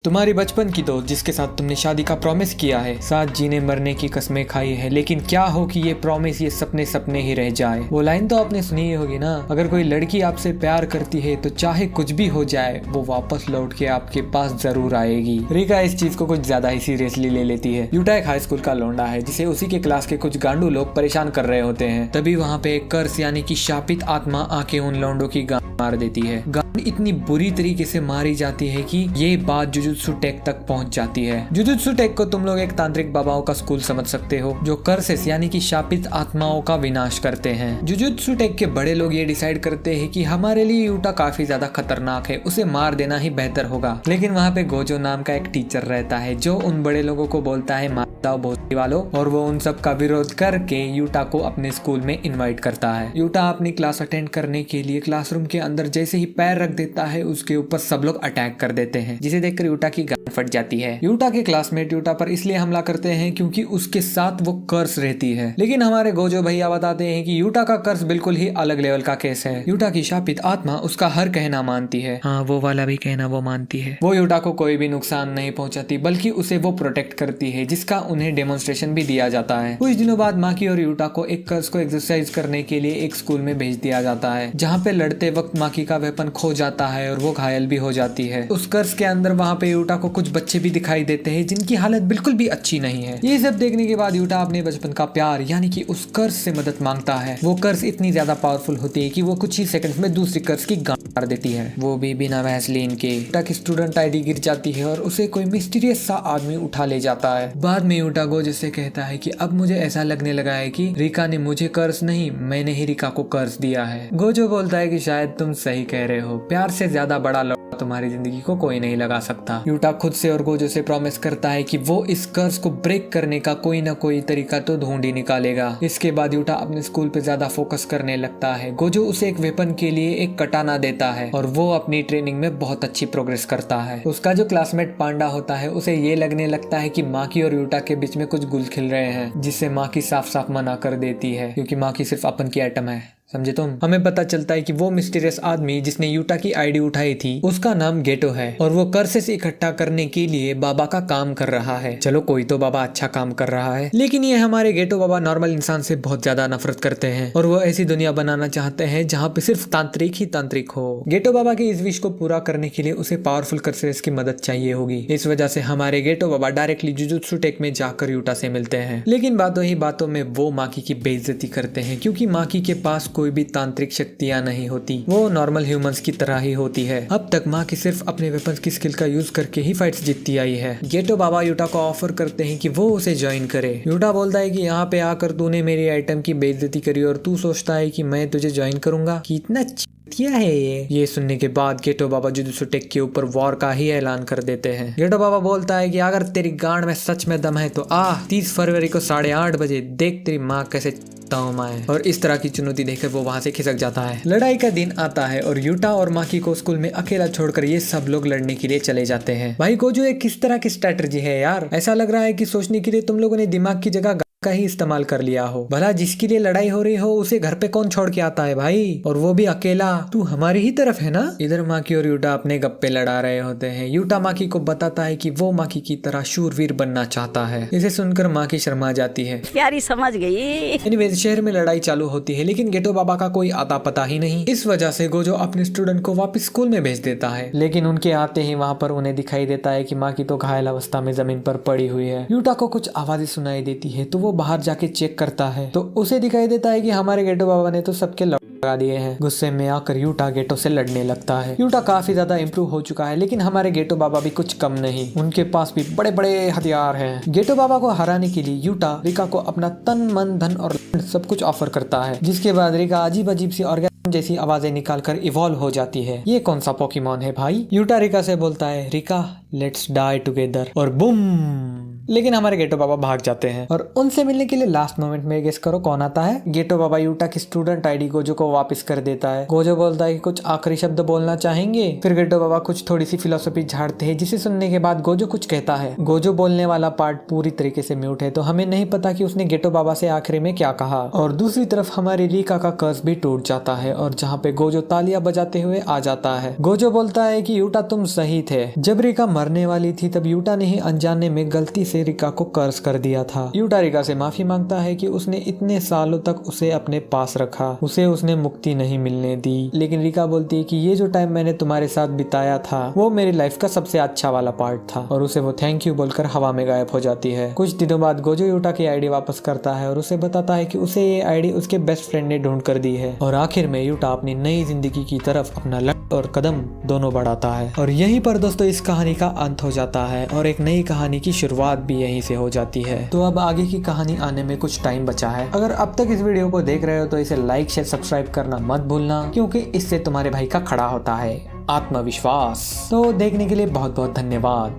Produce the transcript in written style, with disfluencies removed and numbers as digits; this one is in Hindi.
तुम्हारी बचपन की दोस्त जिसके साथ तुमने शादी का प्रॉमिस किया है, साथ जीने मरने की कस्में खाई है, लेकिन क्या हो कि ये प्रॉमिस ये सपने सपने ही रह जाए। वो लाइन तो आपने सुनी ही होगी ना, अगर कोई लड़की आपसे प्यार करती है तो चाहे कुछ भी हो जाए वो वापस लौट के आपके पास जरूर आएगी। रिका इस चीज को कुछ ज्यादा ही सीरियसली ले लेती है। यूटा एक हाई स्कूल का लौंडा है जिसे उसी के क्लास के कुछ गांडू लोग परेशान कर रहे होते हैं। तभी वहाँ पे एक कर्स यानी कि शापित आत्मा आके उन लौंडों की गांड मार देती है। गांड इतनी बुरी तरीके से मारी जाती है कि ये बात जुजुत्सु टेक तक पहुंच जाती है। जुजुत्सु टेक को तुम लोग एक तांत्रिक बाबाओं का स्कूल समझ सकते हो जो कर्सेस यानी कि शापित आत्माओं का विनाश करते हैं। जुजुत्सु टेक के बड़े लोग ये डिसाइड करते हैं कि हमारे लिए यूटा काफी ज्यादा खतरनाक है, उसे मार देना ही बेहतर होगा। लेकिन वहाँ पे गोजो नाम का एक टीचर रहता है जो उन बड़े लोगों को बोलता है मार दाओ भोसड़ी वालों, और वो उन सब का विरोध करके यूटा को अपने स्कूल में इनवाइट करता है। यूटा अपनी क्लास अटेंड करने के लिए क्लासरूम के अंदर जैसे ही पैर रख देता है उसके ऊपर सब लोग अटैक कर देते हैं, जिसे देखकर यूटा की गांड फट जाती है। यूटा के क्लासमेट यूटा पर इसलिए हमला करते हैं क्योंकि उसके साथ वो कर्स रहती है। लेकिन हमारे गोजो भैया बताते हैं कि यूटा का कर्स बिल्कुल ही अलग लेवल का केस है। यूटा की शापित आत्मा उसका हर कहना मानती है, हाँ वो वाला भी कहना वो मानती है। वो यूटा को कोई भी नुकसान नहीं पहुंचाती बल्कि उसे वो प्रोटेक्ट करती है, जिसका उन्हें डेमोन्स्ट्रेशन भी दिया जाता है। कुछ दिनों बाद माकी और यूटा को एक कर्स को एक्सरसाइज करने के लिए एक स्कूल में भेज दिया जाता है, जहाँ पे लड़ते वक्त माकी का वेपन खो जाता है और वो घायल भी हो जाती है। उस कर्स के अंदर वहाँ पे यूटा को कुछ बच्चे भी दिखाई देते हैं जिनकी हालत बिल्कुल भी अच्छी नहीं है। ये सब देखने के बाद यूटा अपने बचपन का प्यार यानी कि उस कर्स से मदद मांगता है। वो कर्स इतनी ज्यादा पावरफुल होती है कि वो कुछ ही सेकंड्स में दूसरी कर्स की गांड मार देती है, वो भी बिना वैसलीन के। यूटा की स्टूडेंट आईडी गिर जाती है और उसे कोई मिस्टीरियस सा आदमी उठा ले जाता है। बाद में यूटा गोजो से कहता है कि अब मुझे ऐसा लगने लगा है कि रिका ने मुझे कर्स नहीं, मैंने ही रिका को कर्स दिया है। गोजो बोलता है कि शायद तुम सही कह रहे हो, प्यार से ज्यादा बड़ा लौड़ा तुम्हारी जिंदगी को कोई नहीं लगा सकता। यूटा खुद से और गोजो से प्रॉमिस करता है कि वो इस कर्स को ब्रेक करने का कोई ना कोई तरीका तो ढूंढ ही निकालेगा। इसके बाद यूटा अपने स्कूल पे ज्यादा फोकस करने लगता है। गोजो उसे एक वेपन के लिए एक कटाना देता है और वो अपनी ट्रेनिंग में बहुत अच्छी प्रोग्रेस करता है। उसका जो क्लासमेट पांडा होता है उसे ये लगने लगता है कि माकी और यूटा के बीच में कुछ गुल खिल रहे हैं, जिससे माकी साफ साफ मना कर देती है क्योंकि माकी सिर्फ अपन की एटम है, समझे तुम। हमें पता चलता है कि वो मिस्टीरियस आदमी जिसने यूटा की आईडी उठाई थी उसका नाम गेटो है और वो कर्सेस इकट्ठा करने के लिए बाबा का काम कर रहा है। चलो कोई तो बाबा अच्छा काम कर रहा है, लेकिन ये हमारे गेटो बाबा नॉर्मल इंसान से बहुत ज्यादा नफरत करते हैं और वो ऐसी दुनिया बनाना चाहते हैं जहाँ पे सिर्फ तांत्रिक ही तांत्रिक हो। गेटो बाबा के इस विश को पूरा करने के लिए उसे पावरफुल कर्सेस की मदद चाहिए होगी। इस वजह से हमारे गेटो बाबा डायरेक्टली जुजुत्सु टेक में जाकर यूटा से मिलते हैं। लेकिन बातों ही बातों में वो माकी की बेइज्जती करते हैं क्योंकि माकी के पास कोई भी तांत्रिक शक्तियां नहीं होती, वो नॉर्मल ह्यूमंस की तरह ही होती है। अब तक माँ की सिर्फ अपने वेपन्स की स्किल का यूज करके ही फाइट्स जीतती आई है। गेटो बाबा यूटा को ऑफर करते हैं कि वो उसे ज्वाइन करे। यूटा बोलता है कि यहाँ पे आकर तूने मेरी आइटम की बेइज्जती करी और तू सोचता है कि मैं तुझे ज्वाइन करूंगा, कितना क्या है ये सुनने के बाद गेटो बाबा जुजुत्सु टेक के ऊपर वॉर का ही ऐलान कर देते हैं। गेटो बाबा बोलता है कि अगर तेरी गांड में सच में दम है तो 30 फरवरी को 8:30 बजे देख तेरी माँ कैसे मैं। और इस तरह की चुनौती देखकर वो वहाँ से खिसक जाता है। लड़ाई का दिन आता है और यूटा और माकी को स्कूल में अकेला छोड़कर ये सब लोग लड़ने के लिए चले जाते हैं। भाई गोजो एक किस तरह की स्ट्रेटजी है यार, ऐसा लग रहा है कि सोचने के लिए तुम लोगों ने दिमाग की जगह का ही इस्तेमाल कर लिया हो। भला जिसके लिए लड़ाई हो रही हो उसे घर पे कौन छोड़ के आता है भाई, और वो भी अकेला। तू हमारी ही तरफ है ना। इधर माकी और यूटा अपने गप्पे लड़ा रहे होते हैं। यूटा माकी को बताता है कि वो माकी की तरह शूरवीर बनना चाहता है। इसे सुनकर माकी शर्मा जाती है, यारी समझ गई। एनीवेज शहर में लड़ाई चालू होती है लेकिन गेटो बाबा का कोई आता पता ही नहीं। इस वजह से गोजो अपने स्टूडेंट को वापस स्कूल में भेज देता है, लेकिन उनके आते ही वहाँ पर उन्हें दिखाई देता है कि माकी तो घायल अवस्था में जमीन पर पड़ी हुई है। यूटा को कुछ आवाजें सुनाई देती है तो वो बाहर जाके चेक करता है तो उसे दिखाई देता है कि हमारे गेटो बाबा ने तो सबके लगा दिए हैं। गुस्से में आकर यूटा गेटो से लड़ने लगता है। यूटा काफी ज्यादा इम्प्रूव हो चुका है लेकिन हमारे गेटो बाबा भी कुछ कम नहीं, उनके पास भी बड़े बड़े हथियार हैं। गेटो बाबा को हराने के लिए यूटा रिका को अपना तन मन धन और सब कुछ ऑफर करता है, जिसके बाद रिका अजीब अजीब सी ऑर्गेनिज्म जैसी आवाजें निकालकर इवॉल्व हो जाती है। ये कौन सा पोकेमॉन है भाई। यूटा रिका से बोलता है, रिका लेट्स डाई टुगेदर, और बूम लेकिन हमारे गेटो बाबा भाग जाते हैं और उनसे मिलने के लिए लास्ट मोमेंट में गेस करो कौन आता है। गेटो बाबा यूटा की स्टूडेंट आईडी गोजो को वापस कर देता है। गोजो बोलता है कि कुछ आखिरी शब्द बोलना चाहेंगे। फिर गेटो बाबा कुछ थोड़ी सी फिलोसफी झाड़ते हैं, जिसे सुनने के बाद गोजो कुछ कहता है। गोजो बोलने वाला पार्ट पूरी तरीके से म्यूट है, तो हमें नहीं पता कि उसने गेटो बाबा से आखिरी में क्या कहा। और दूसरी तरफ हमारी रिका का कर्ज भी टूट जाता है और जहाँ पे गोजो तालियां बजाते हुए आ जाता है। गोजो बोलता है कि यूटा तुम सही थे, जब रिका मरने वाली थी तब यूटा ने ही अनजाने में गलती से रिका को कर्ज कर दिया था। यूटा रिका से माफी मांगता है कि उसने इतने सालों तक उसे अपने पास रखा, उसे उसने मुक्ति नहीं मिलने दी। लेकिन रिका बोलती है कि ये जो टाइम मैंने तुम्हारे साथ बिताया था वो मेरी लाइफ का सबसे अच्छा वाला पार्ट था, और उसे वो थैंक यू बोलकर हवा में गायब हो जाती है। कुछ दिनों बाद गोजो यूटा की आईडी वापस करता है और उसे बताता है कि उसे ये आईडी उसके बेस्ट फ्रेंड ने ढूंढ कर दी है। और आखिर में यूटा अपनी नई जिंदगी की तरफ अपना लट और कदम दोनों बढ़ाता है। और यहीं पर दोस्तों इस कहानी का अंत हो जाता है और एक नई कहानी की शुरुआत भी यहीं से हो जाती है। तो अब आगे की कहानी आने में कुछ टाइम बचा है। अगर अब तक इस वीडियो को देख रहे हो तो इसे लाइक शेयर सब्सक्राइब करना मत भूलना, क्योंकि इससे तुम्हारे भाई का खड़ा होता है आत्मविश्वास। तो देखने के लिए बहुत बहुत धन्यवाद।